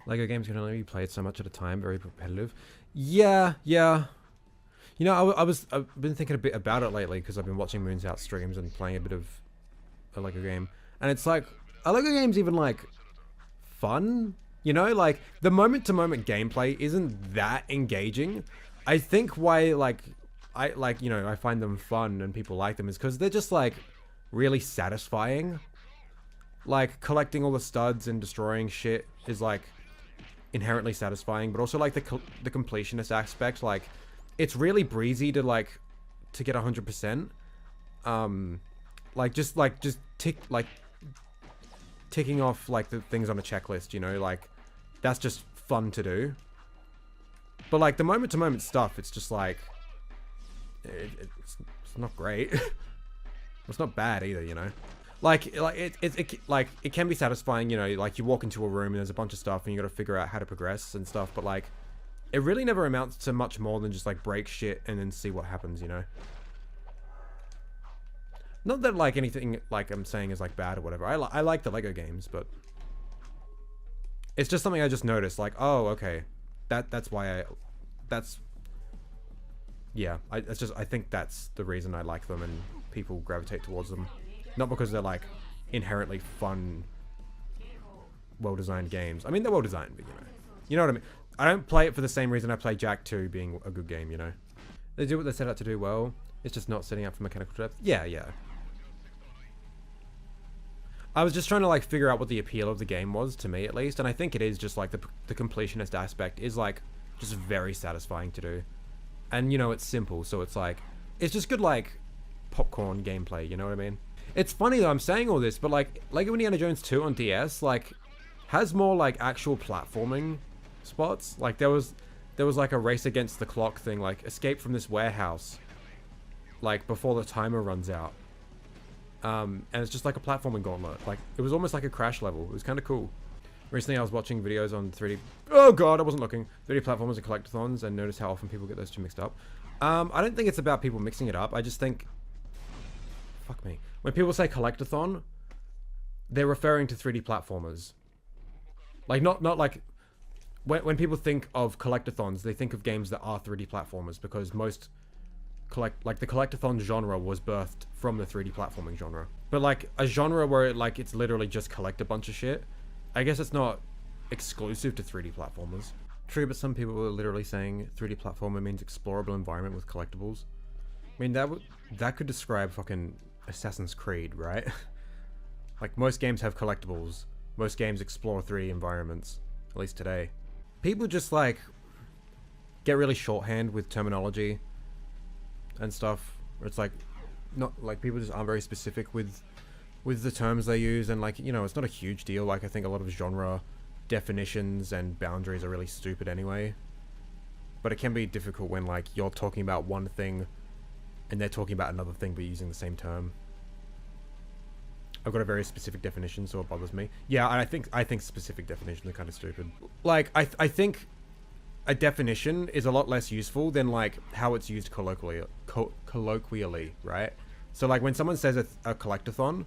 Lego games can only be played so much at a time, very repetitive. Yeah, yeah. You know, I've been thinking a bit about it lately because I've been watching Moon's Out streams and playing a bit of a Lego game. And it's like, are Lego games even like fun? You know, like the moment to moment gameplay isn't that engaging. I think why I find them fun and people like them is because they're just like really satisfying. Like collecting all the studs and destroying shit is like inherently satisfying, but also like the completionist aspect, like it's really breezy to get 100%. Just ticking off like the things on a checklist, you know, like that's just fun to do. But like the moment to moment stuff, it's just like it's not great. It's not bad either, you know. It can be satisfying, you know, like you walk into a room and there's a bunch of stuff and you got to figure out how to progress and stuff, but like it really never amounts to much more than just like break shit and then see what happens, you know. Not that like anything like I'm saying is like bad or whatever. I like the Lego games, but it's just something I just noticed, like, oh, okay, that's why I think that's the reason I like them and people gravitate towards them. Not because they're like inherently fun, well-designed games. I mean, they're well-designed, but you know what I mean. I don't play it for the same reason I play Jack 2 being a good game, you know. They do what they set out to do well. It's just not setting up for mechanical depth. Yeah, yeah. I was just trying to like figure out what the appeal of the game was, to me at least, and I think it is just like the completionist aspect is like just very satisfying to do. And you know, it's simple, so it's like it's just good like popcorn gameplay, you know what I mean? It's funny that I'm saying all this, but like Lego Indiana Jones 2 on DS like has more like actual platforming spots. Like there was like a race against the clock thing, like escape from this warehouse like before the timer runs out. And it's just like a platforming gauntlet. Like it was almost like a crash level. It was kind of cool. Recently I was watching videos on 3D, oh god, I wasn't looking, 3D platformers and collectathons, and noticed how often people get those two mixed up. I don't think it's about people mixing it up. I just think, fuck me, when people say collectathon, they're referring to 3D platformers. Like not like when people think of collectathons, they think of games that are 3D platformers, because most the collectathon genre was birthed from the 3D platforming genre. But like a genre where it's literally just collect a bunch of shit, I guess it's not exclusive to 3D platformers. True, but some people were literally saying 3D platformer means explorable environment with collectibles. I mean, that could describe fucking Assassin's Creed, right? Like most games have collectibles. Most games explore 3D environments, at least today. People just like get really shorthand with terminology and stuff. Where it's like not like people just aren't very specific with the terms they use, and like, you know, it's not a huge deal. Like I think a lot of genre definitions and boundaries are really stupid anyway. But it can be difficult when like you're talking about one thing and they're talking about another thing but using the same term. I've got a very specific definition, so it bothers me. Yeah, and I think specific definitions are kind of stupid. Like I think a definition is a lot less useful than like how it's used colloquially, right? So like when someone says a collectathon,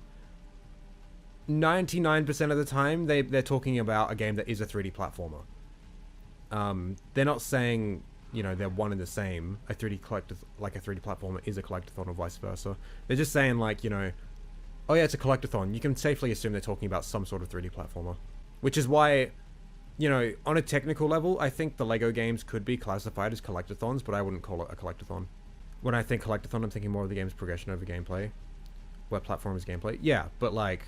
99% of the time they're talking about a game that is a 3D platformer. They're not saying, you know, they're one and the same. A 3D platformer is a collectathon or vice versa. They're just saying like, you know, oh yeah, it's a collectathon. You can safely assume they're talking about some sort of 3D platformer. Which is why, you know, on a technical level, I think the Lego games could be classified as collectathons, but I wouldn't call it a collectathon. When I think collectathon, I'm thinking more of the game's progression over gameplay, where platform is gameplay. Yeah, but like,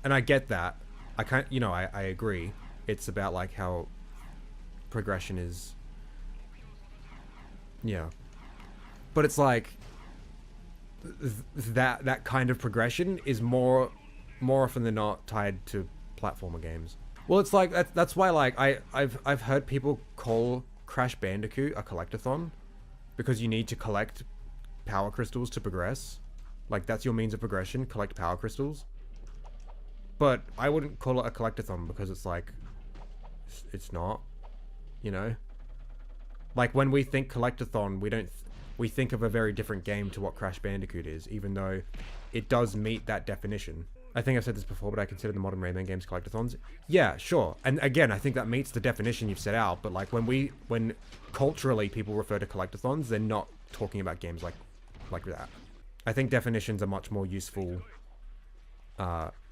and I get that. I can't, you know, I agree. It's about like how progression is, yeah. But it's like that kind of progression is more often than not tied to platformer games. Well, it's like that's why like I've heard people call Crash Bandicoot a collectathon because you need to collect power crystals to progress. Like that's your means of progression, collect power crystals. But I wouldn't call it a collectathon because it's like it's not, you know. Like when we think collectathon, we think of a very different game to what Crash Bandicoot is, even though it does meet that definition. I think I've said this before, but I consider the modern Rayman games collectathons. Yeah, sure. And again, I think that meets the definition you've set out, but like when culturally people refer to collectathons, they're not talking about games like that. I think definitions are much more useful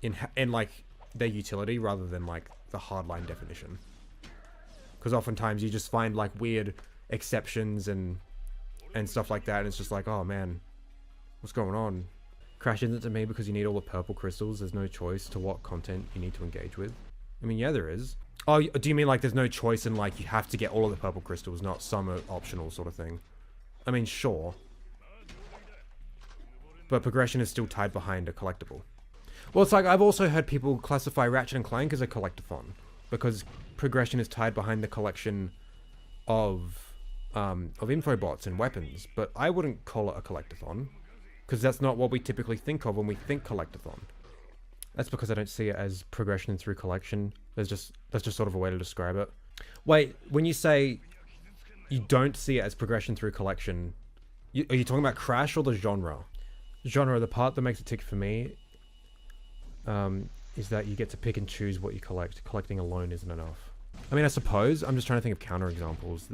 in like their utility rather than like the hardline definition. Because oftentimes you just find like weird exceptions and stuff like that, and it's just like, oh man, what's going on? Crash isn't to me because you need all the purple crystals. There's no choice to what content you need to engage with. I mean, yeah, there is. Oh, do you mean like there's no choice in like you have to get all of the purple crystals, not some are optional sort of thing? I mean, sure. But progression is still tied behind a collectible. Well, it's like I've also heard people classify Ratchet and Clank as a collectathon because progression is tied behind the collection of infobots and weapons, but I wouldn't call it a collectathon. Because that's not what we typically think of when we think collectathon. That's because I don't see it as progression through collection. That's just sort of a way to describe it. Wait, when you say you don't see it as progression through collection, are you talking about Crash or the genre? Genre, the part that makes it tick for me is that you get to pick and choose what you collect. Collecting alone isn't enough. I mean, I suppose. I'm just trying to think of counterexamples.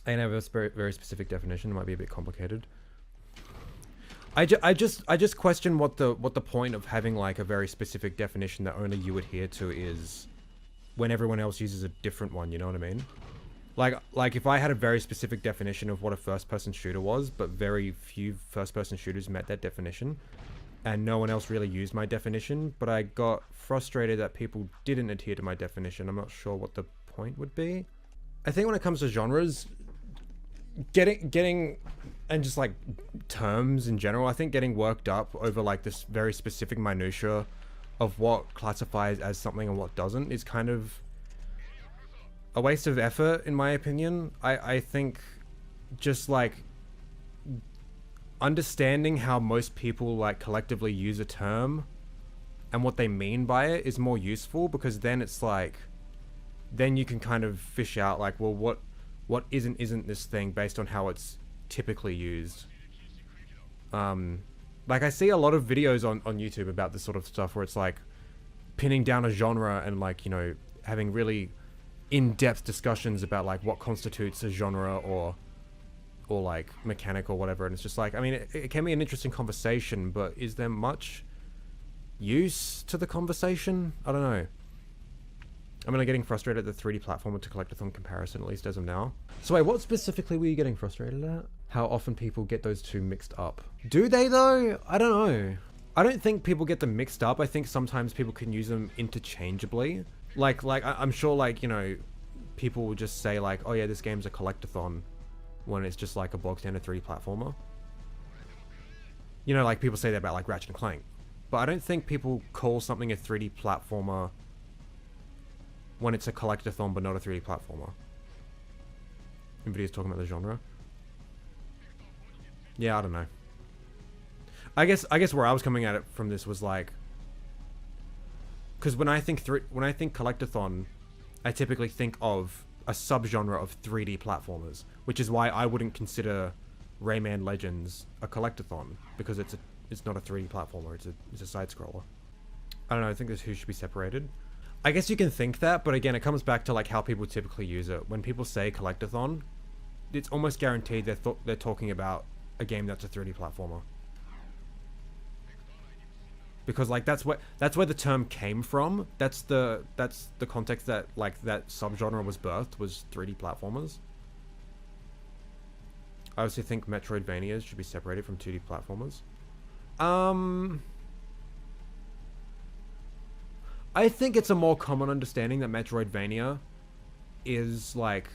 I have a very specific definition. It might be a bit complicated. I just question what the point of having like a very specific definition that only you adhere to is when everyone else uses a different one, you know what I mean? Like if I had a very specific definition of what a first-person shooter was, but very few first-person shooters met that definition, and no one else really used my definition, but I got frustrated that people didn't adhere to my definition, I'm not sure what the point would be. I think when it comes to genres, getting and just like terms in general, I think getting worked up over like this very specific minutia of what classifies as something and what doesn't is kind of a waste of effort in my opinion. I think just like understanding how most people like collectively use a term and what they mean by it is more useful, because then it's like then you can kind of fish out like, well, what isn't this thing based on how it's typically used. Like I see a lot of videos on YouTube about this sort of stuff where it's like pinning down a genre and like, you know, having really in-depth discussions about like what constitutes a genre or like mechanic or whatever, and it's just like, I mean, it can be an interesting conversation, but is there much use to the conversation? I don't know. I'm really getting frustrated at the 3D platformer to collectathon comparison, at least as of now. So wait, what specifically were you getting frustrated at? How often people get those two mixed up. Do they though? I don't know. I don't think people get them mixed up. I think sometimes people can use them interchangeably. Like I'm sure like, you know, people will just say like, oh yeah, this game's a collectathon when it's just like a bog standard 3D platformer. You know, like people say that about like Ratchet and Clank. But I don't think people call something a 3D platformer when it's a collectathon but not a 3D platformer. Nvidia's talking about the genre. Yeah, I don't know. I guess where I was coming at it from this was like, because when I think collectathon, I typically think of a subgenre of 3D platformers, which is why I wouldn't consider Rayman Legends a collectathon, because it's not a 3D platformer, it's a side scroller. I don't know, I think those two should be separated. I guess you can think that, but again, it comes back to like how people typically use it. When people say collectathon, it's almost guaranteed they're talking about a game that's a 3D platformer. Because like that's where the term came from. That's the context that like that subgenre was birthed, was 3D platformers. I also think Metroidvanias should be separated from 2D platformers. I think it's a more common understanding that Metroidvania is like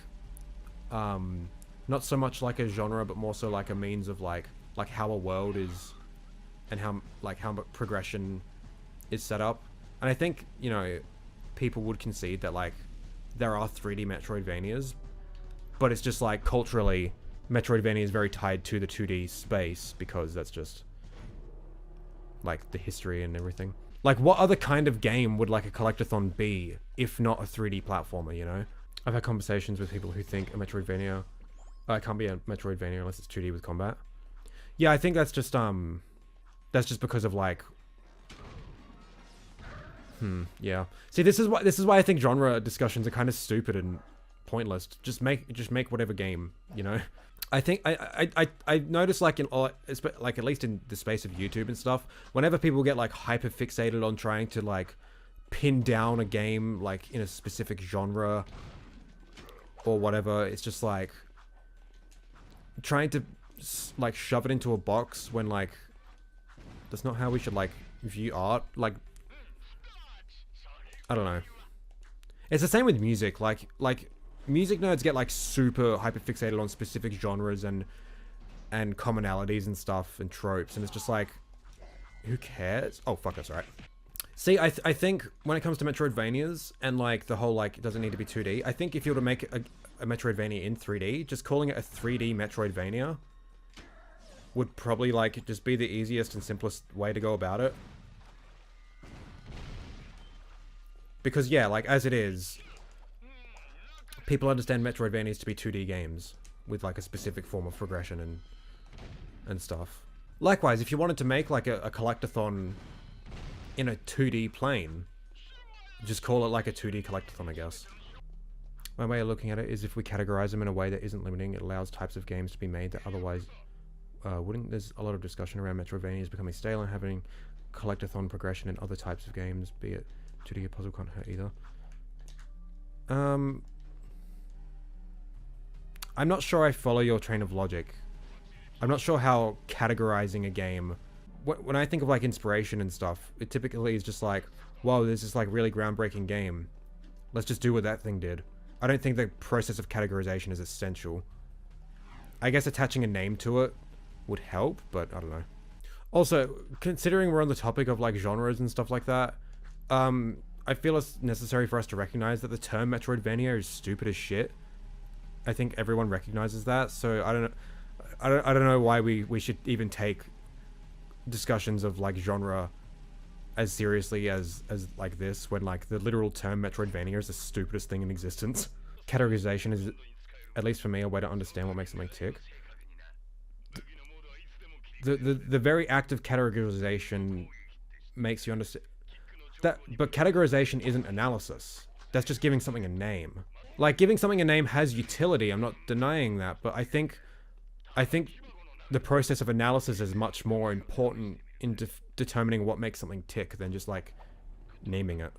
not so much like a genre, but more so like a means of like how a world is and how progression is set up. And I think, you know, people would concede that like there are 3D Metroidvanias, but it's just like culturally Metroidvania is very tied to the 2D space because that's just like the history and everything. Like, what other kind of game would like a collectathon be if not a 3D platformer, you know? I've had conversations with people who think a Metroidvania it can't be a Metroidvania unless it's 2D with combat. Yeah, I think that's just because of like Yeah. See, this is why I think genre discussions are kind of stupid and pointless. Just make whatever game, you know. I think I noticed like like at least in the space of YouTube and stuff, whenever people get like hyper fixated on trying to like pin down a game like in a specific genre or whatever, it's just like trying to like shove it into a box when like that's not how we should like view art. Like, I don't know. It's the same with music. Like music nerds get like super hyper fixated on specific genres and commonalities and stuff and tropes, and it's just like, who cares? Oh fuck, that's right. See, I think when it comes to Metroidvanias and like the whole like it doesn't need to be 2D, I think if you were to make a Metroidvania in 3D, just calling it a 3D Metroidvania would probably like just be the easiest and simplest way to go about it. Because yeah, like as it is, people understand Metroidvanias to be 2D games with like a specific form of progression and stuff. Likewise, if you wanted to make like a collectathon in a 2D plane, just call it like a 2D collectathon, I guess. My way of looking at it is if we categorize them in a way that isn't limiting, it allows types of games to be made that otherwise wouldn't. There's a lot of discussion around Metroidvanias becoming stale and having collectathon progression in other types of games, be it 2D or puzzle, can't hurt either. I'm not sure I follow your train of logic. I'm not sure how categorizing a game... When I think of like inspiration and stuff, it typically is just like, whoa, this is like really groundbreaking game. Let's just do what that thing did. I don't think the process of categorization is essential. I guess attaching a name to it would help, but I don't know. Also, considering we're on the topic of like genres and stuff like that, I feel it's necessary for us to recognize that the term Metroidvania is stupid as shit. I think everyone recognizes that, so I don't know why we should even take discussions of like genre as seriously as like this, when like the literal term Metroidvania is the stupidest thing in existence. Categorization is, at least for me, a way to understand what makes something tick. The very act of categorization makes you understand that, but categorization isn't analysis. That's just giving something a name. Like, giving something a name has utility, I'm not denying that, but I think the process of analysis is much more important in determining what makes something tick than just like naming it.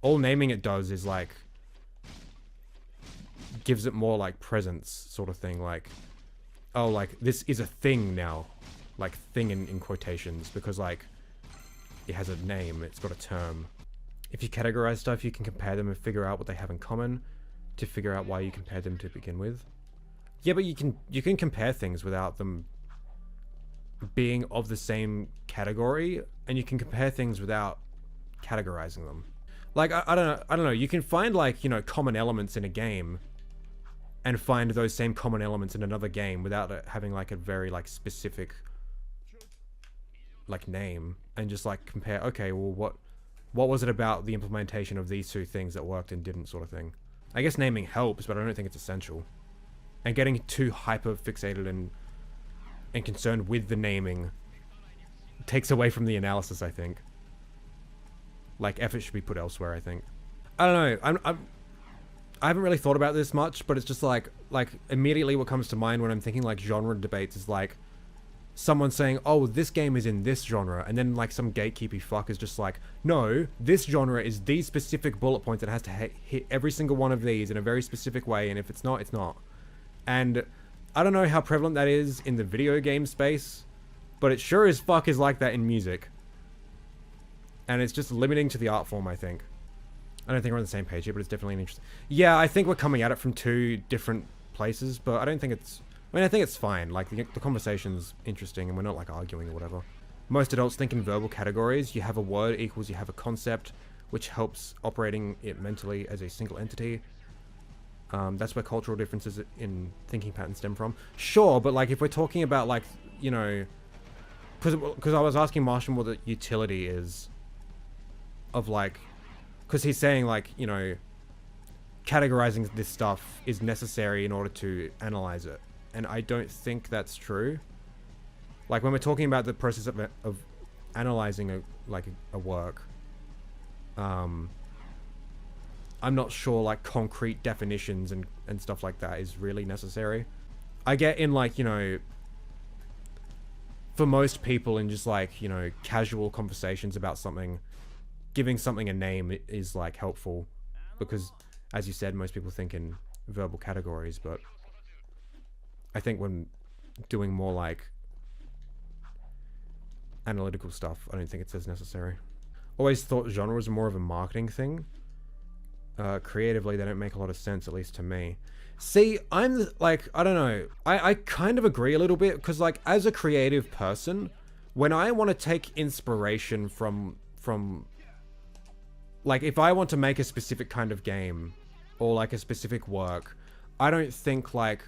All naming it does is like gives it more like presence, sort of thing. Like, oh, like this is a thing now, like thing in quotations, because like it has a name, it's got a term. If you categorize stuff, you can compare them and figure out what they have in common to figure out why you compared them to begin with. Yeah, but you can compare things without them being of the same category, and you can compare things without categorizing them. Like, I don't know, you can find like, you know, common elements in a game and find those same common elements in another game without it having like a very like specific like name, and just like compare, okay, well what was it about the implementation of these two things that worked and didn't, sort of thing. I guess naming helps, but I don't think it's essential. And getting too hyper fixated and concerned with the naming takes away from the analysis, I think. Like, effort should be put elsewhere, I think. I don't know, I haven't really thought about this much, but it's just like immediately what comes to mind when I'm thinking like genre debates is like someone saying, oh, this game is in this genre, and then like some gatekeepy fuck is just like, no, this genre is these specific bullet points and it has to hit every single one of these in a very specific way, and if it's not, it's not. And I don't know how prevalent that is in the video game space, but it sure as fuck is like that in music. And it's just limiting to the art form, I think. I don't think we're on the same page here, but it's definitely an interesting... Yeah, I think we're coming at it from two different places, but I don't think it's... I mean, I think it's fine. Like, the conversation's interesting, and we're not, like, arguing or whatever. Most adults think in verbal categories. You have a word equals you have a concept, which helps operating it mentally as a single entity. That's where cultural differences in thinking patterns stem from. Sure, but, like, if we're talking about, like, you know... Because I was asking Marshall what the utility is of, like... Because he's saying, like, you know, categorizing this stuff is necessary in order to analyze it. And I don't think that's true. Like, when we're talking about the process of analyzing a work, I'm not sure like concrete definitions and stuff like that is really necessary. I get in like, you know, for most people in just like, you know, casual conversations about something, giving something a name is like helpful because, as you said, most people think in verbal categories, but I think when doing more like analytical stuff, I don't think it's as necessary. Always thought genre was more of a marketing thing. Creatively, they don't make a lot of sense, at least to me. See, I'm like, I don't know. I kind of agree a little bit because like as a creative person, when I want to take inspiration from like if I want to make a specific kind of game or like a specific work, I don't think like,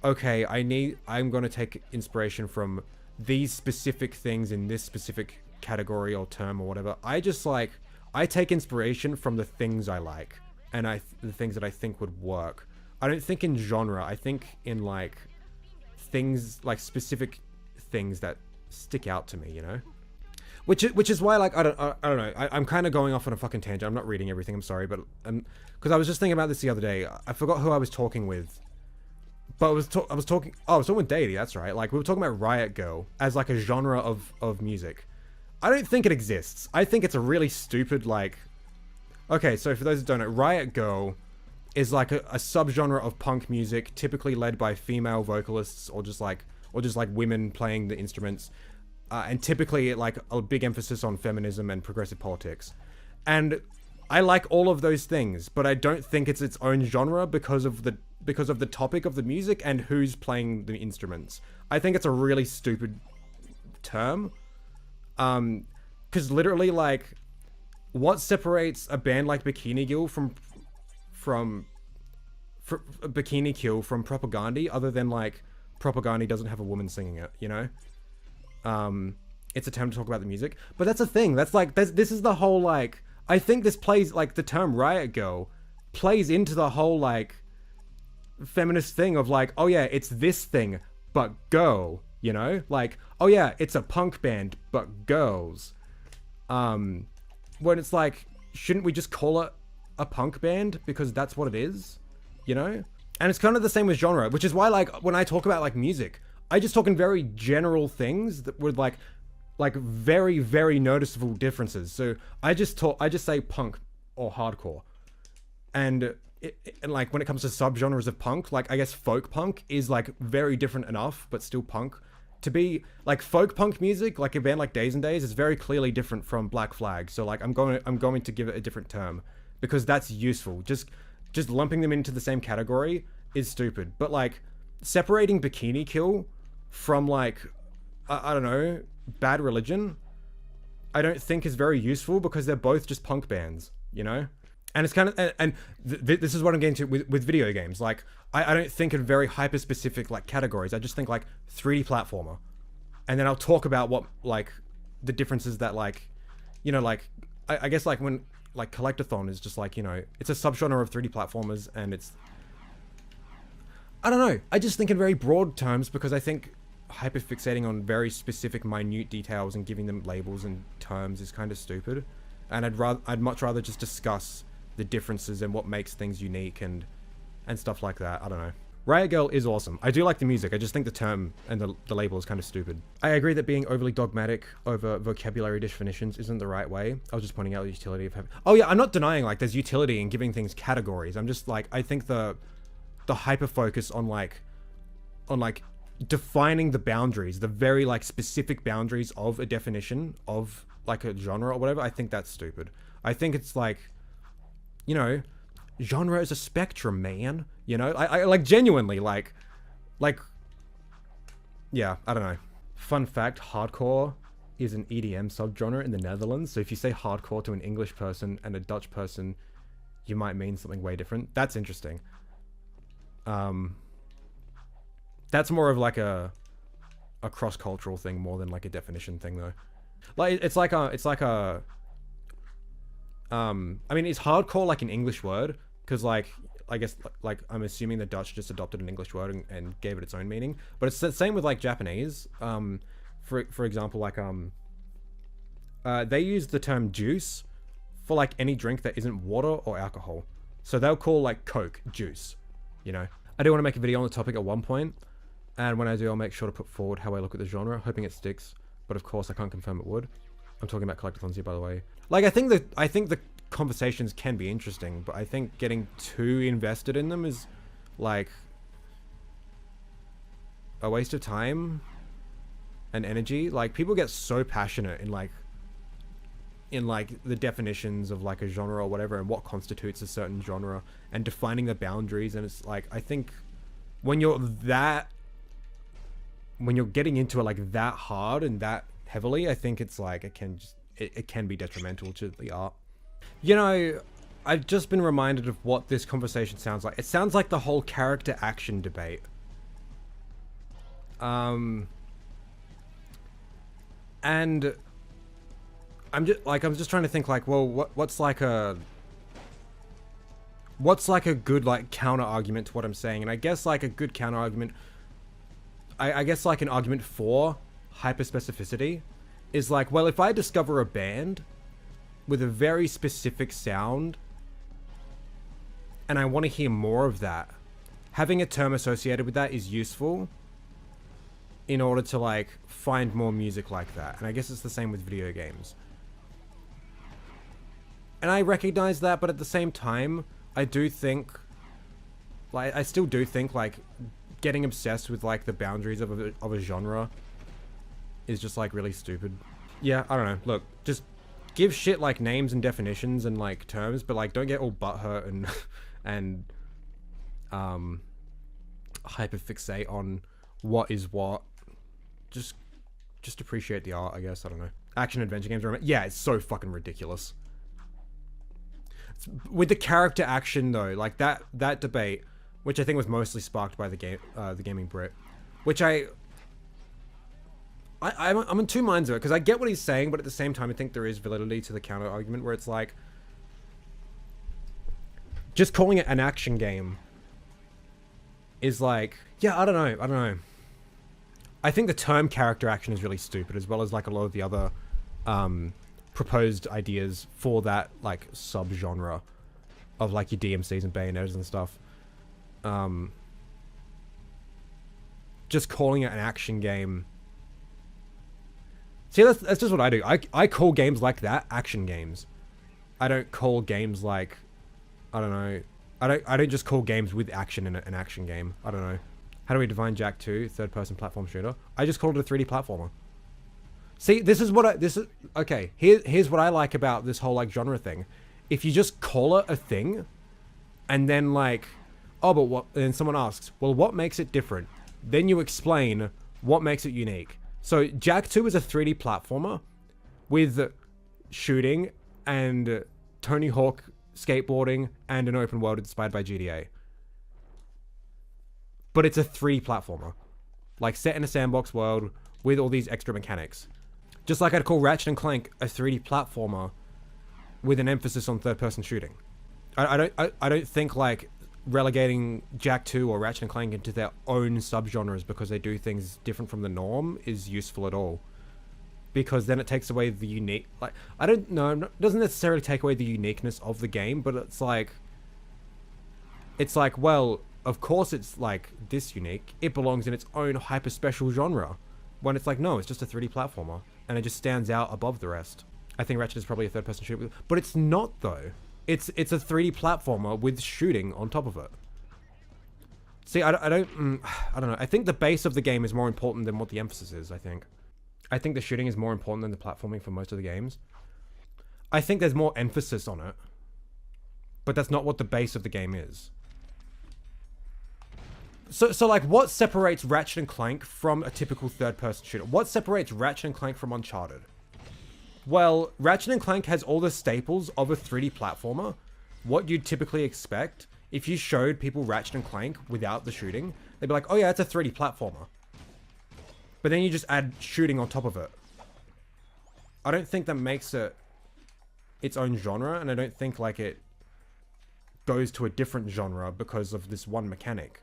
okay, I'm going to take inspiration from these specific things in this specific category or term or whatever. I just like, I take inspiration from the things I like and the things that I think would work. I don't think in genre. I think in like things, like specific things that stick out to me, you know? Which is why like I don't know. I'm kind of going off on a fucking tangent. I'm not reading everything. I'm sorry, but because I was just thinking about this the other day. I forgot who I was talking with, but I was talking with Deity. That's right. Like we were talking about Riot Girl as like a genre of music. I don't think it exists. I think it's a really stupid like. Okay, so for those that don't know, Riot Girl is like a subgenre of punk music, typically led by female vocalists or just like women playing the instruments, and typically like a big emphasis on feminism and progressive politics. And I like all of those things, but I don't think it's its own genre because of the topic of the music and who's playing the instruments. I think it's a really stupid term, because literally like, what separates a band like Bikini Kill from Bikini Kill from Propaganda, other than like Propaganda doesn't have a woman singing it, you know? It's a term to talk about the music, but that's a thing. That's like, this is the whole like, I think this plays like the term Riot Girl plays into the whole like feminist thing of like, oh yeah, it's this thing, but girl, you know? Like, oh yeah, it's a punk band, but girls. When it's like, shouldn't we just call it a punk band because that's what it is, you know? And it's kind of the same with genre, which is why like when I talk about like music, I just talk in very general things that would like very, very noticeable differences. So I just say punk or hardcore. And like when it comes to subgenres of punk, like I guess folk punk is like very different enough, but still punk. To be like folk punk music, like a band like Days and Days is very clearly different from Black Flag. So like I'm going to give it a different term because that's useful. Just lumping them into the same category is stupid. But like separating Bikini Kill from like I don't know, Bad Religion, I don't think is very useful because they're both just punk bands, you know? And it's kind of, this is what I'm getting to with video games. Like, I don't think in very hyper-specific, like, categories. I just think, like, 3D platformer. And then I'll talk about what, like, the differences that, like, you know, like, I guess, like, when, like, Collectathon is just, like, you know, it's a subgenre of 3D platformers, and it's, I don't know. I just think in very broad terms because I think hyper-fixating on very specific, minute details and giving them labels and terms is kind of stupid. And I'd much rather just discuss the differences and what makes things unique and stuff like that. I don't know. Riot Girl is awesome. I do like the music. I just think the term and the label is kind of stupid. I agree that being overly dogmatic over vocabulary definitions isn't the right way. I was just pointing out the utility of having... Oh yeah, I'm not denying like there's utility in giving things categories. I'm just like, I think the hyper focus on like defining the boundaries, the very like specific boundaries of a definition of like a genre or whatever, I think that's stupid. I think it's like, you know, genre is a spectrum, man. You know, I like genuinely like, yeah, I don't know. Fun fact, hardcore is an EDM subgenre in the Netherlands. So if you say hardcore to an English person and a Dutch person, you might mean something way different. That's interesting. That's more of like a cross-cultural thing more than like a definition thing though. Like it's like a I mean, is hardcore like an English word? Because like I guess like I'm assuming the Dutch just adopted an English word and gave it its own meaning. But it's the same with like Japanese. For example, like they use the term juice for like any drink that isn't water or alcohol. So they'll call like Coke juice, you know. I do want to make a video on the topic at one point, and when I do, I'll make sure to put forward how I look at the genre, hoping it sticks. But of course, I can't confirm it would. I'm talking about collectathons here, by the way. Like, I think the conversations can be interesting, but I think getting too invested in them is like a waste of time and energy. Like, people get so passionate in like the definitions of like a genre or whatever, and what constitutes a certain genre, and defining the boundaries. And it's like, I think when you're getting into it like that hard and that heavily, I think it's like it can be detrimental to the art. You know, I've just been reminded of what this conversation sounds like. It sounds like the whole character action debate. And I'm just trying to think like, well, what's like a good like counter argument to what I'm saying? And I guess like a good counter argument, I guess like an argument for hyperspecificity is like, well, if I discover a band with a very specific sound and I want to hear more of that, having a term associated with that is useful in order to like find more music like that. And I guess it's the same with video games. And I recognize that, but at the same time, I do think, like, I still do think like getting obsessed with like the boundaries of a genre is just like really stupid. Yeah, I don't know. Look, just give shit like names and definitions and like terms, but like don't get all butthurt and hyperfixate on what is what. Just appreciate the art, I guess. I don't know. Action adventure games, yeah, it's so fucking ridiculous. With the character action though, like that debate, which I think was mostly sparked by the Gaming Brit, which I'm in two minds of it, because I get what he's saying, but at the same time I think there is validity to the counter argument where it's like, just calling it an action game is like, yeah, I don't know. I think the term character action is really stupid, as well as like a lot of the other proposed ideas for that like sub-genre of like your DMCs and Bayonettas and stuff. Just calling it an action game. See, that's just what I do. I call games like that action games. I don't call games like, I don't know. I don't just call games with action in it an action game. I don't know. How do we define Jak 2 third-person platform shooter? I just called it a 3D platformer. See, okay. Here's what I like about this whole like genre thing. If you just call it a thing, and then like, oh, but what? And someone asks, well, what makes it different? Then you explain what makes it unique. So Jak 2 is a 3D platformer with shooting and Tony Hawk skateboarding and an open world inspired by GTA. But it's a 3D platformer, like set in a sandbox world with all these extra mechanics. Just like I'd call Ratchet Clank a 3D platformer with an emphasis on third-person shooting. I don't think like relegating Jak 2 or Ratchet Clank into their own subgenres because they do things different from the norm is useful at all. Because then it takes away the unique, like, I don't know, it doesn't necessarily take away the uniqueness of the game, but it's like, well, of course it's like this unique, it belongs in its own hyper special genre. When it's like, no, it's just a 3D platformer, and it just stands out above the rest. I think Ratchet is probably a third-person shooter, but it's not though. It's a 3D platformer with shooting on top of it. See, I don't know. I think the base of the game is more important than what the emphasis is, I think the shooting is more important than the platforming for most of the games. I think there's more emphasis on it, but that's not what the base of the game is. So like, what separates Ratchet & Clank from a typical third-person shooter? What separates Ratchet & Clank from Uncharted? Well, Ratchet & Clank has all the staples of a 3D platformer. What you'd typically expect. If you showed people Ratchet & Clank without the shooting, they'd be like, oh yeah, it's a 3D platformer. But then you just add shooting on top of it. I don't think that makes it its own genre, and I don't think like it goes to a different genre because of this one mechanic.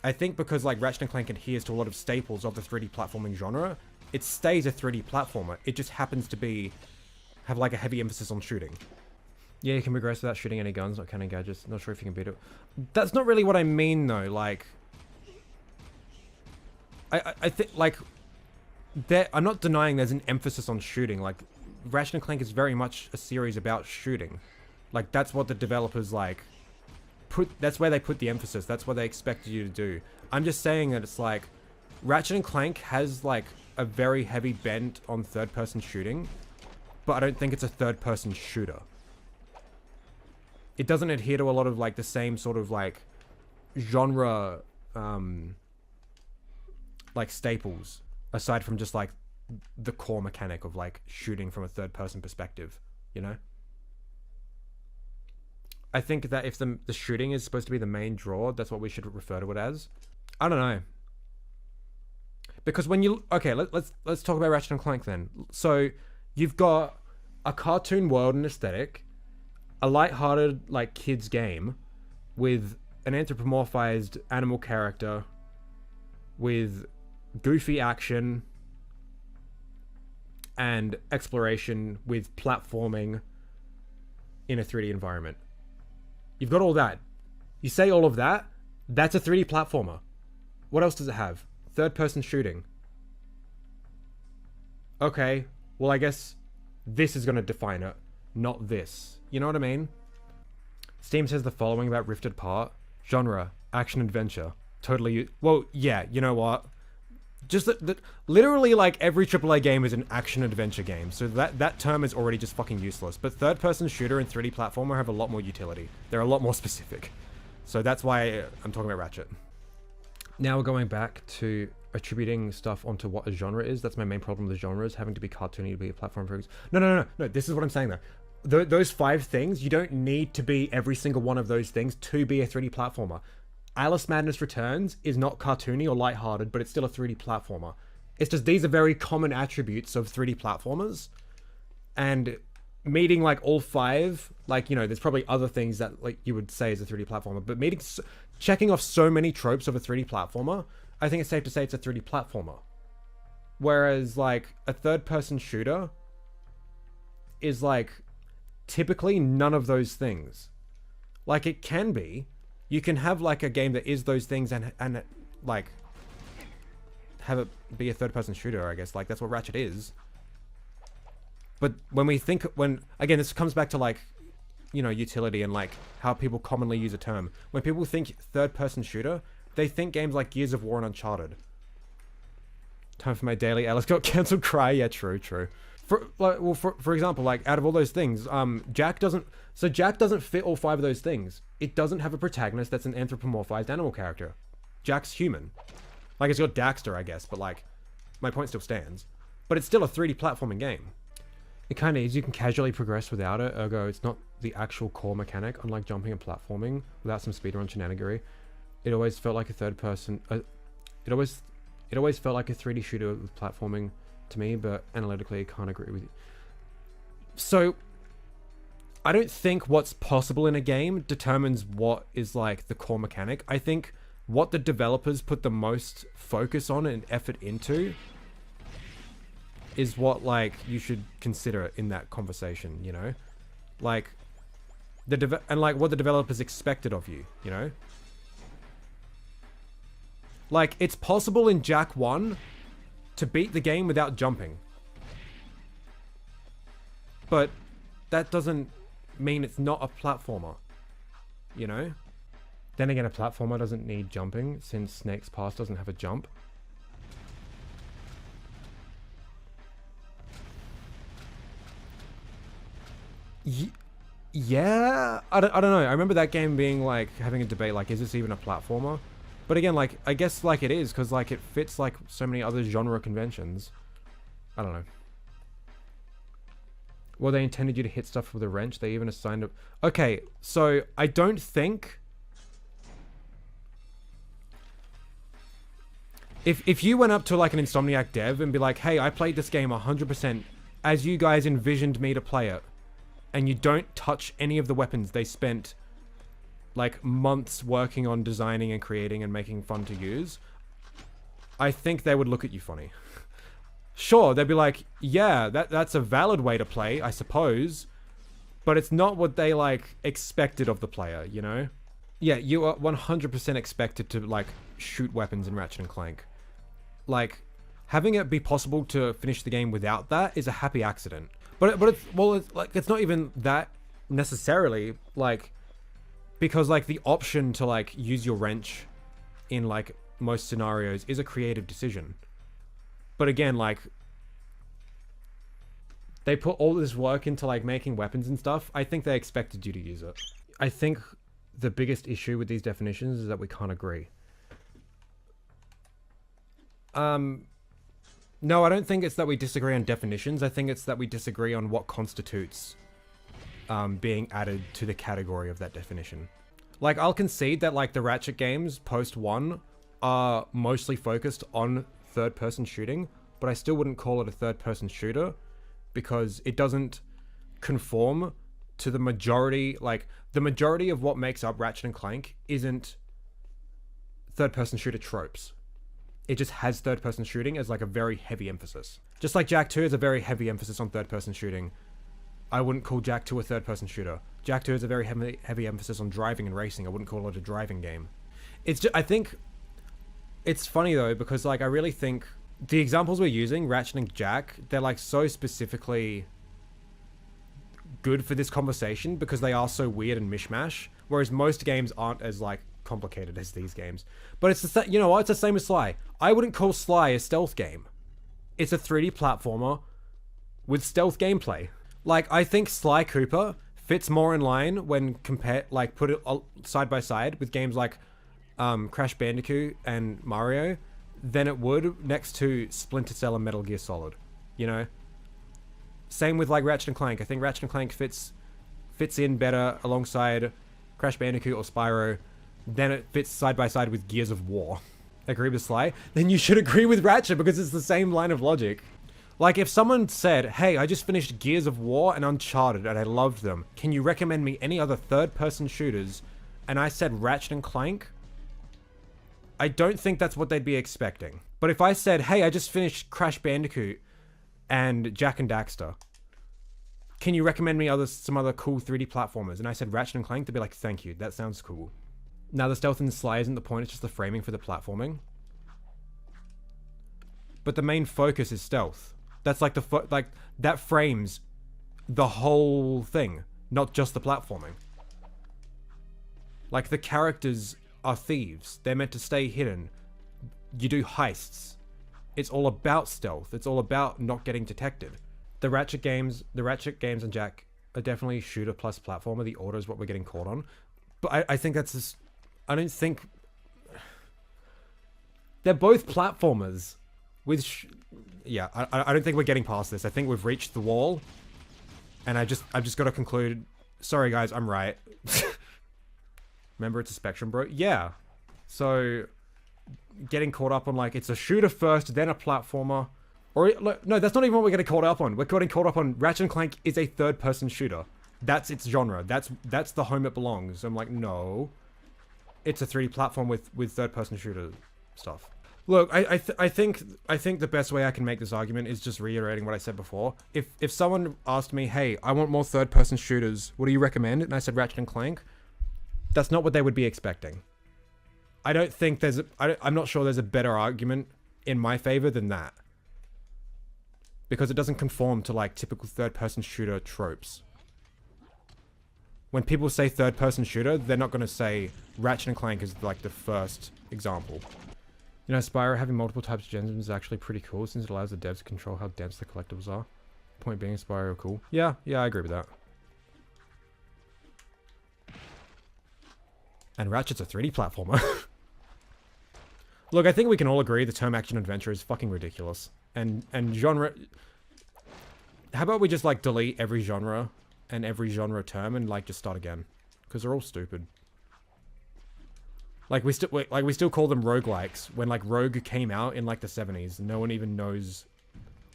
I think because like Ratchet & Clank adheres to a lot of staples of the 3D platforming genre, it stays a 3D platformer. It just happens to have like a heavy emphasis on shooting. Yeah, you can progress without shooting any guns, not counting gadgets. Not sure if you can beat it. That's not really what I mean, though. Like, I think, like, I'm not denying there's an emphasis on shooting. Like, Ratchet and Clank is very much a series about shooting. Like, that's what the developers, like, that's where they put the emphasis. That's what they expected you to do. I'm just saying that it's like, Ratchet and Clank has, like, a very heavy bent on third-person shooting, but I don't think it's a third-person shooter. It doesn't adhere to a lot of, like, the same sort of, like, genre, like, staples, aside from just, like, the core mechanic of, like, shooting from a third-person perspective, you know? I think that if the shooting is supposed to be the main draw, that's what we should refer to it as. I don't know. Because when you... Okay, let's talk about Ratchet and Clank then. So, you've got a cartoon world and aesthetic, a light-hearted, like, kids game with an anthropomorphized animal character with goofy action and exploration with platforming in a 3D environment. You've got all that. You say all of that, that's a 3D platformer. What else does it have? Third-person shooting. Okay, well, I guess this is going to define it, not this. You know what I mean? Steam says the following about Rift Apart. Genre, action-adventure. Totally... Well, yeah, you know what? Just literally, like, every AAA game is an action-adventure game, so that term is already just fucking useless. But third-person shooter and 3D platformer have a lot more utility. They're a lot more specific. So that's why I'm talking about Ratchet. Now we're going back to attributing stuff onto what a genre is. That's my main problem with genres, having to be cartoony to be a platform. No, this is what I'm saying, though. Those 5 things, you don't need to be every single one of those things to be a 3D platformer. Alice Madness Returns is not cartoony or lighthearted, but it's still a 3D platformer. It's just these are very common attributes of 3D platformers, and meeting like all 5, like, you know, there's probably other things that like you would say is a 3D platformer, but checking off so many tropes of a 3D platformer, I think it's safe to say it's a 3D platformer. Whereas like a third-person shooter is like typically none of those things. Like it can be. You can have like a game that is those things and like have it be a third-person shooter, I guess. Like that's what Ratchet is. But when again, this comes back to like, you know, utility and like how people commonly use a term. When people think third-person shooter, they think games like Gears of War and Uncharted. Time for my daily Alice got cancelled cry. Yeah, true. For example, like out of all those things, Jack doesn't fit all 5 of those things. It doesn't have a protagonist that's an anthropomorphized animal character. Jack's human. Like it's got Daxter, I guess, but like my point still stands. But it's still a 3D platforming game. It kind of is. You can casually progress without it. Ergo, it's not the actual core mechanic. Unlike jumping and platforming without some speedrun shenanigery, it always felt like a third-person. It always felt like a 3D shooter with platforming to me, but analytically, I can't agree with you. So, I don't think what's possible in a game determines what is like the core mechanic. I think what the developers put the most focus on and effort into is what like you should consider in that conversation, you know? Like and like what the developers expected of you, you know? Like it's possible in Jak 1 to beat the game without jumping. But that doesn't mean it's not a platformer, you know? Then again, a platformer doesn't need jumping since Snake's Pass doesn't have a jump. Yeah, I don't know. I remember that game being like having a debate like, is this even a platformer? But again, like I guess like it is because like it fits like so many other genre conventions. I don't know. Well, they intended you to hit stuff with a wrench. They even assigned a... Okay, so I don't think... If you went up to like an Insomniac dev and be like, hey, I played this game 100% as you guys envisioned me to play it, and you don't touch any of the weapons they spent like months working on designing and creating and making fun to use, I think they would look at you funny. Sure, they'd be like, yeah, that's a valid way to play, I suppose. but it's not what they like expected of the player, you know? Yeah, you are 100% expected to like shoot weapons in Ratchet and Clank. Like, having it be possible to finish the game without that is a happy accident. But it's like, it's not even that necessarily, like, because like the option to like use your wrench in like most scenarios is a creative decision. But again, like, they put all this work into like making weapons and stuff. I think they expected you to use it. I think the biggest issue with these definitions is that we can't agree. No, I don't think it's that we disagree on definitions. I think it's that we disagree on what constitutes being added to the category of that definition. Like, I'll concede that like the Ratchet games post 1 are mostly focused on third-person shooting, but I still wouldn't call it a third-person shooter because it doesn't conform to the majority. Like, the majority of what makes up Ratchet and Clank isn't third-person shooter tropes. It just has third-person shooting as like a very heavy emphasis. Just like Jak 2 is a very heavy emphasis on third-person shooting. I wouldn't call Jak 2 a third-person shooter. Jak 2 is a very heavy emphasis on driving and racing. I wouldn't call it a driving game. It's just, I think it's funny though, because like I really think the examples we're using, Ratchet and Jak, they're like so specifically good for this conversation because they are so weird and mishmash, whereas most games aren't as like complicated as these games. But it's the you know what? It's the same as Sly. I wouldn't call Sly a stealth game. It's a 3D platformer with stealth gameplay. Like, I think Sly Cooper fits more in line when like put it side by side with games like Crash Bandicoot and Mario than it would next to Splinter Cell and Metal Gear Solid. You know? Same with like Ratchet and Clank. I think Ratchet and Clank fits in better alongside Crash Bandicoot or Spyro than it fits side by side with Gears of War. Agree with Sly? Then you should agree with Ratchet because it's the same line of logic. Like, if someone said, hey, I just finished Gears of War and Uncharted and I loved them. Can you recommend me any other third-person shooters? And I said Ratchet and Clank, I don't think that's what they'd be expecting. But if I said, hey, I just finished Crash Bandicoot and Jak and Daxter, can you recommend me some other cool 3D platformers? And I said Ratchet and Clank, they'd be like, thank you, that sounds cool. Now, the stealth and the Sly isn't the point, it's just the framing for the platforming. But the main focus is stealth. That's like that frames the whole thing, not just the platforming. Like, the characters are thieves. They're meant to stay hidden. You do heists. It's all about stealth. It's all about not getting detected. The Ratchet games and Jak are definitely shooter plus platformer. The order is what we're getting caught on. But I think that's just... I don't think... They're both platformers. With... Yeah, I don't think we're getting past this. I think we've reached the wall. And I've just got to conclude... Sorry guys, I'm right. Remember, it's a spectrum, bro? Yeah. So... Getting caught up on, like, it's a shooter first, then a platformer. Or, no, that's not even what we're getting caught up on. We're getting caught up on Ratchet and Clank is a third-person shooter. That's its genre. That's the home it belongs. I'm like, no. It's a 3D platform with third-person shooter stuff. Look, I think the best way I can make this argument is just reiterating what I said before. If someone asked me, hey, I want more third-person shooters, what do you recommend? And I said Ratchet and Clank, that's not what they would be expecting. I don't think there's I'm not sure there's a better argument in my favor than that. Because it doesn't conform to, like, typical third-person shooter tropes. When people say third-person shooter, they're not going to say Ratchet and Clank is, like, the first example. You know, Spyro having multiple types of gems is actually pretty cool since it allows the devs to control how dense the collectibles are. Point being, Spyro are cool. Yeah, I agree with that. And Ratchet's a 3D platformer. Look, I think we can all agree the term action-adventure is fucking ridiculous. And genre... How about we just, like, delete every genre and every genre term and, like, just start again? Because they're all stupid. Like, we still call them roguelikes when, like, Rogue came out in, like, the 70s. No one even knows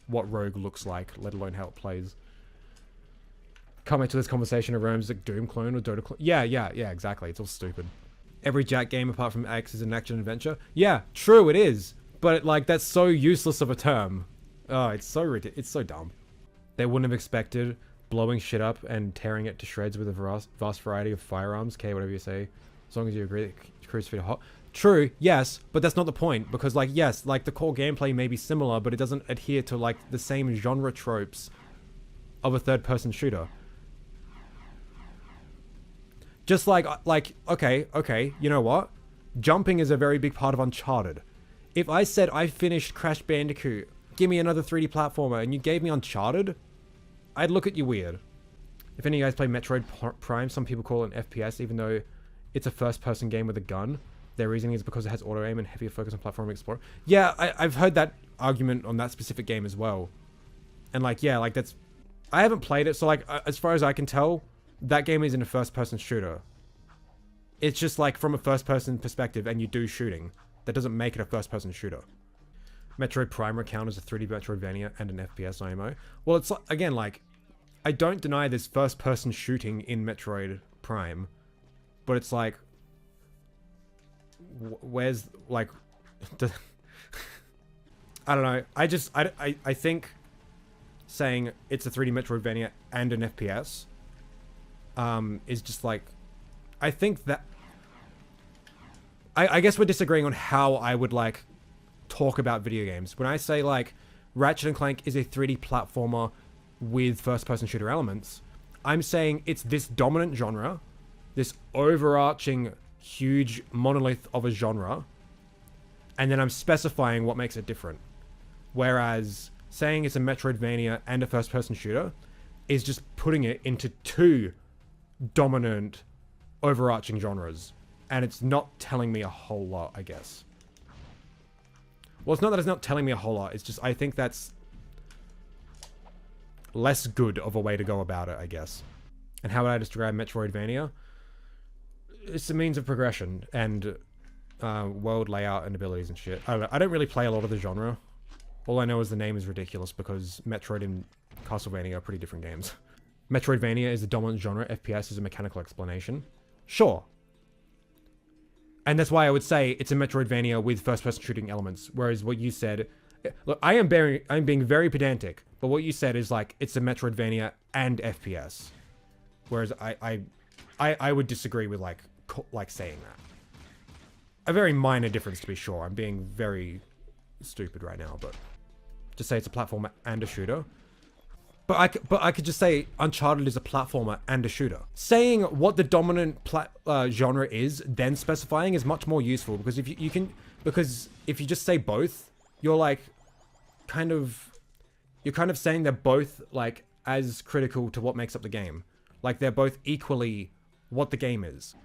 what Rogue looks like, let alone how it plays. Comment to this conversation around like Doom clone or Dota clone. Yeah, exactly. It's all stupid. Every Jak game apart from X is an action-adventure. Yeah, true, it is. But, like, that's so useless of a term. Oh, it's so ridiculous. It's so dumb. They wouldn't have expected blowing shit up and tearing it to shreds with a vast variety of firearms. Okay, whatever you say. As long as you agree that cruise feet are hot. True, yes, but that's not the point. Because, like, yes, like, the core gameplay may be similar, but it doesn't adhere to, like, the same genre tropes of a third-person shooter. Just like, okay, you know what? Jumping is a very big part of Uncharted. If I said I finished Crash Bandicoot, give me another 3D platformer, and you gave me Uncharted, I'd look at you weird. If any of you guys play Metroid Prime, some people call it an FPS, even though it's a first-person game with a gun. Their reasoning is because it has auto-aim and heavier focus on platform explorer. Yeah, I've heard that argument on that specific game as well. And, like, yeah, like, that's... I haven't played it, so, like, as far as I can tell, that game isn't a first-person shooter. It's just, like, from a first-person perspective, and you do shooting. That doesn't make it a first-person shooter. Metroid Prime recount as a 3D Metroidvania and an FPS IMO. Well, it's, again, like, I don't deny there's first-person shooting in Metroid Prime, but it's like, where's, like, I don't know. I think saying it's a 3D Metroidvania and an FPS is just like, I think that, I guess we're disagreeing on how I would, like, talk about video games. When I say, like, Ratchet & Clank is a 3D platformer with first-person shooter elements, I'm saying it's this dominant genre, this overarching huge monolith of a genre, and then I'm specifying what makes it different. Whereas saying it's a Metroidvania and a first-person shooter is just putting it into two dominant overarching genres, and it's not telling me a whole lot, I guess. Well, it's not that it's not telling me a whole lot, it's just I think that's less good of a way to go about it, I guess. And how would I describe Metroidvania? It's a means of progression and world layout and abilities and shit. I don't really play a lot of the genre. All I know is the name is ridiculous because Metroid and Castlevania are pretty different games. Metroidvania is the dominant genre, FPS is a mechanical explanation. Sure. And that's why I would say it's a Metroidvania with first-person shooting elements, whereas what you said... Look, I'm being very pedantic, but what you said is like, it's a Metroidvania and FPS. Whereas I would disagree with like saying that. A very minor difference to be sure. I'm being very stupid right now, but to say it's a platformer and a shooter. But I could just say Uncharted is a platformer and a shooter. Saying what the dominant genre is, then specifying is much more useful because if if you just say both, you're like you're kind of saying they're both like as critical to what makes up the game. Like they're both equally what the game is.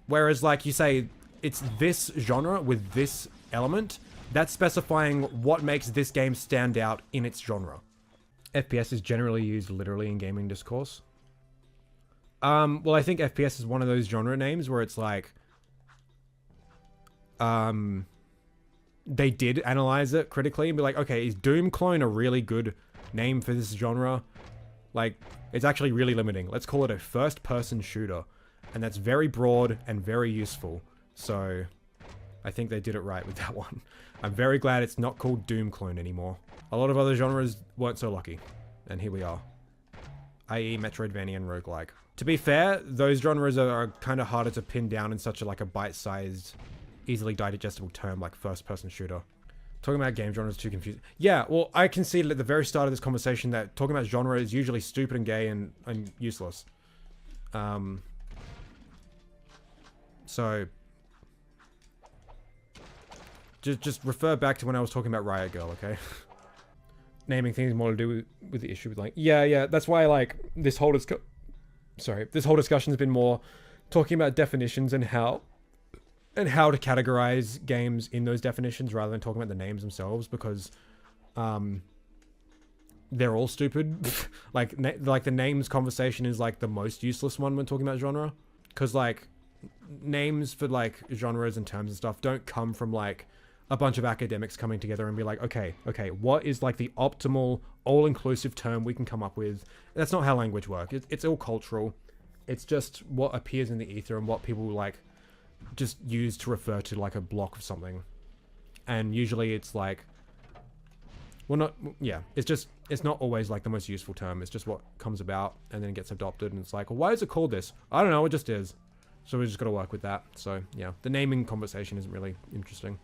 Whereas like you say it's this genre with this element, that's specifying what makes this game stand out in its genre. FPS is generally used literally in gaming discourse. Well, I think FPS is one of those genre names where it's like, they did analyze it critically and be like, okay, is Doom Clone a really good name for this genre? Like, it's actually really limiting. Let's call it a first-person shooter. And that's very broad and very useful. So, I think they did it right with that one. I'm very glad it's not called Doom Clone anymore. A lot of other genres weren't so lucky. And here we are. I.e. Metroidvania and roguelike. To be fair, those genres are kind of harder to pin down in such a like a bite-sized, easily digestible term like first-person shooter. Talking about game genres is too confusing. Yeah, well, I conceded at the very start of this conversation that talking about genre is usually stupid and gay and useless. So... Just refer back to when I was talking about Riot Girl, okay? Naming things more to do with the issue with like... Yeah, that's why, like, this whole discussion's been more talking about definitions and how to categorize games in those definitions rather than talking about the names themselves because, they're all stupid. like the names conversation is, like, the most useless one when talking about genre. Because, like, names for, like, genres and terms and stuff don't come from, like... a bunch of academics coming together and be like, okay, what is like the optimal, all-inclusive term we can come up with? That's not how language works. It's all cultural. It's just what appears in the ether and what people like just use to refer to like a block of something. And usually it's like Well, not, yeah, it's not always like the most useful term. It's just what comes about and then gets adopted, and it's like, well, why is it called this? I don't know, it just is. So we just got to work with that. So yeah, the naming conversation isn't really interesting.